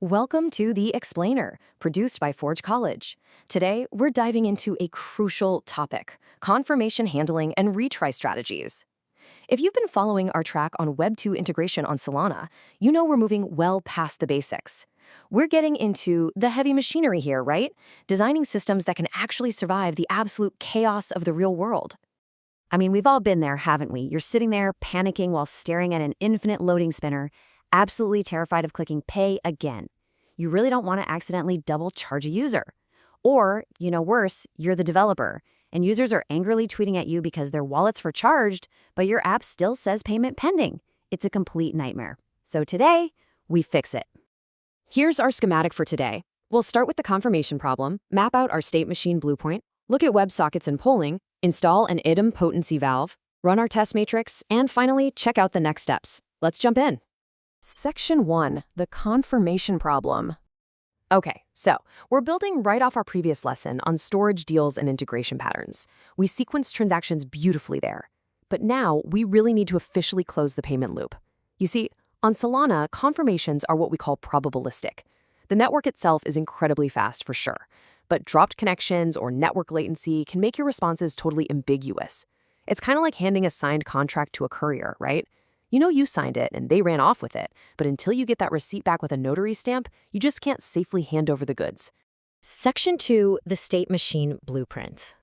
Welcome to The Explainer, produced by Forge College. Today, we're diving into a crucial topic, confirmation handling and retry strategies. If you've been following our track on Web 2 integration on Solana, you know we're moving well past the basics. We're getting into the heavy machinery here, right? Designing systems that can actually survive the absolute chaos of the real world. I mean, we've all been there, haven't we? You're sitting there panicking while staring at an infinite loading spinner, absolutely terrified of clicking pay again. You really don't want to accidentally double charge a user. Or, worse, you're the developer, and users are angrily tweeting at you because their wallets were charged, but your app still says payment pending. It's a complete nightmare. So today, we fix it. Here's our schematic for today. We'll start with the confirmation problem, map out our state machine blueprint, look at WebSockets and polling, install an idempotency valve, run our test matrix, and finally, check out the next steps. Let's jump in. Section 1, the confirmation problem. Okay, so we're building right off our previous lesson on storage deals and integration patterns. We sequence transactions beautifully there. But now we really need to officially close the payment loop. You see, on Solana, confirmations are what we call probabilistic. The network itself is incredibly fast for sure, but dropped connections or network latency can make your responses totally ambiguous. It's kind of like handing a signed contract to a courier, right? You know you signed it and they ran off with it, but until you get that receipt back with a notary stamp, you just can't safely hand over the goods. Section 2, the state machine blueprint.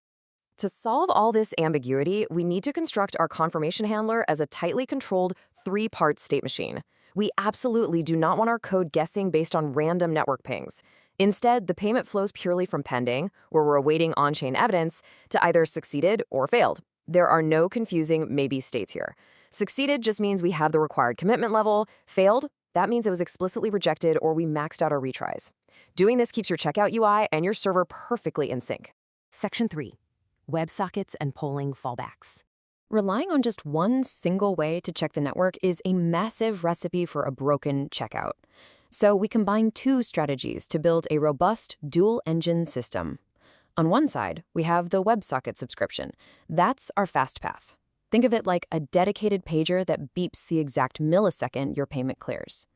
To solve all this ambiguity, we need to construct our confirmation handler as a tightly controlled three-part state machine. We absolutely do not want our code guessing based on random network pings. Instead, the payment flows purely from pending, where we're awaiting on-chain evidence, to either succeeded or failed. There are no confusing maybe states here. Succeeded just means we have the required commitment level. Failed, that means it was explicitly rejected or we maxed out our retries. Doing this keeps your checkout UI and your server perfectly in sync. Section 3, WebSockets and polling fallbacks. Relying on just one single way to check the network is a massive recipe for a broken checkout. So we combine two strategies to build a robust dual-engine system. On one side, we have the WebSocket subscription. That's our fast path. Think of it like a dedicated pager that beeps the exact millisecond your payment clears.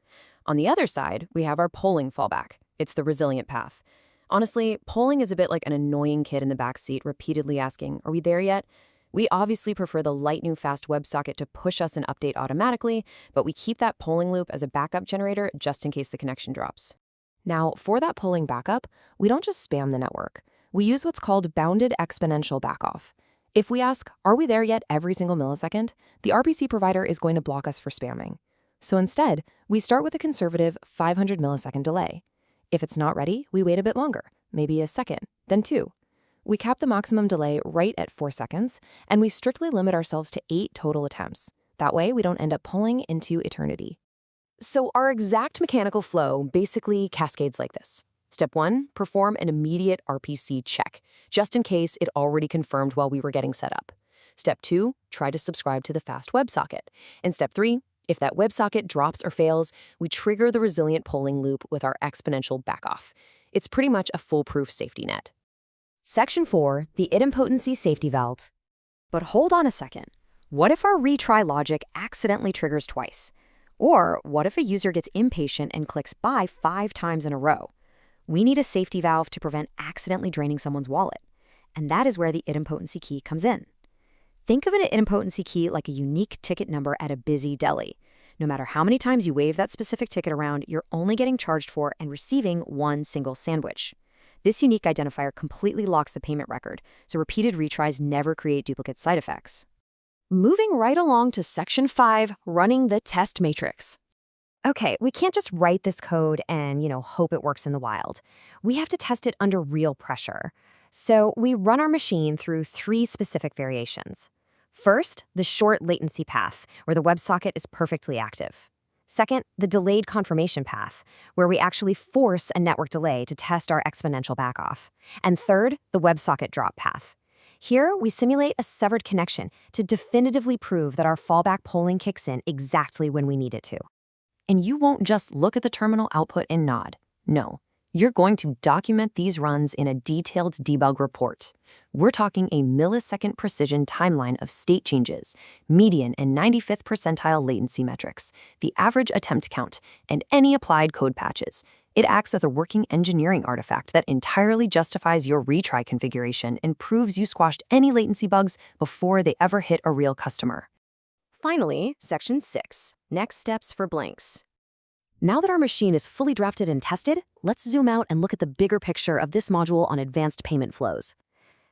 On the other side, we have our polling fallback. It's the resilient path. Honestly, polling is a bit like an annoying kid in the backseat repeatedly asking, "Are we there yet?" We obviously prefer the lightning fast WebSocket to push us an update automatically, but we keep that polling loop as a backup generator just in case the connection drops. Now, for that polling backup, we don't just spam the network. We use what's called bounded exponential backoff. If we ask, "Are we there yet?" every single millisecond, the RPC provider is going to block us for spamming. So instead, we start with a conservative 500 millisecond delay. If it's not ready, we wait a bit longer, maybe a second, then 2. We cap the maximum delay right at 4 seconds, and we strictly limit ourselves to 8 total attempts. That way, we don't end up pulling into eternity. So our exact mechanical flow basically cascades like this. Step 1, perform an immediate RPC check, just in case it already confirmed while we were getting set up. Step 2, try to subscribe to the fast WebSocket. And Step 3, if that WebSocket drops or fails, we trigger the resilient polling loop with our exponential backoff. It's pretty much a foolproof safety net. Section 4, the idempotency safety valve. But hold on a second. What if our retry logic accidentally triggers twice? Or what if a user gets impatient and clicks buy 5 times in a row? We need a safety valve to prevent accidentally draining someone's wallet. And that is where the idempotency key comes in. Think of an idempotency key like a unique ticket number at a busy deli. No matter how many times you wave that specific ticket around, you're only getting charged for and receiving one single sandwich. This unique identifier completely locks the payment record, so repeated retries never create duplicate side effects. Moving right along to Section 5, running the test matrix. Okay, we can't just write this code and, hope it works in the wild. We have to test it under real pressure. So we run our machine through 3 specific variations. First, the short latency path, where the WebSocket is perfectly active. Second, the delayed confirmation path, where we actually force a network delay to test our exponential backoff. And third, the WebSocket drop path. Here, we simulate a severed connection to definitively prove that our fallback polling kicks in exactly when we need it to. And you won't just look at the terminal output and nod. No, you're going to document these runs in a detailed debug report. We're talking a millisecond precision timeline of state changes, median and 95th percentile latency metrics, the average attempt count, and any applied code patches. It acts as a working engineering artifact that entirely justifies your retry configuration and proves you squashed any latency bugs before they ever hit a real customer. Finally, Section 6, Next Steps for Blanks. Now that our machine is fully drafted and tested, let's zoom out and look at the bigger picture of this module on advanced payment flows.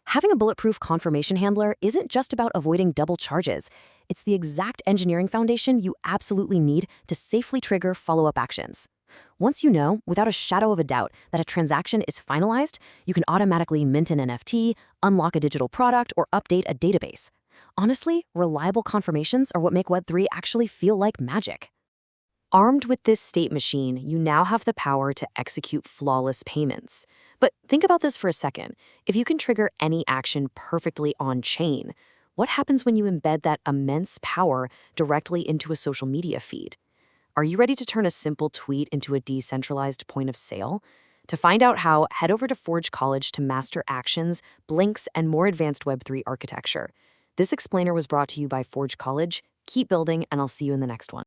Having a bulletproof confirmation handler isn't just about avoiding double charges. It's the exact engineering foundation you absolutely need to safely trigger follow-up actions. Once you know, without a shadow of a doubt, that a transaction is finalized, you can automatically mint an NFT, unlock a digital product, or update a database. Honestly, reliable confirmations are what make Web3 actually feel like magic. Armed with this state machine, you now have the power to execute flawless payments. But think about this for a second. If you can trigger any action perfectly on-chain, what happens when you embed that immense power directly into a social media feed? Are you ready to turn a simple tweet into a decentralized point of sale? To find out how, head over to Forge College to master actions, blinks, and more advanced Web3 architecture. This explainer was brought to you by Forge College. Keep building, and I'll see you in the next one.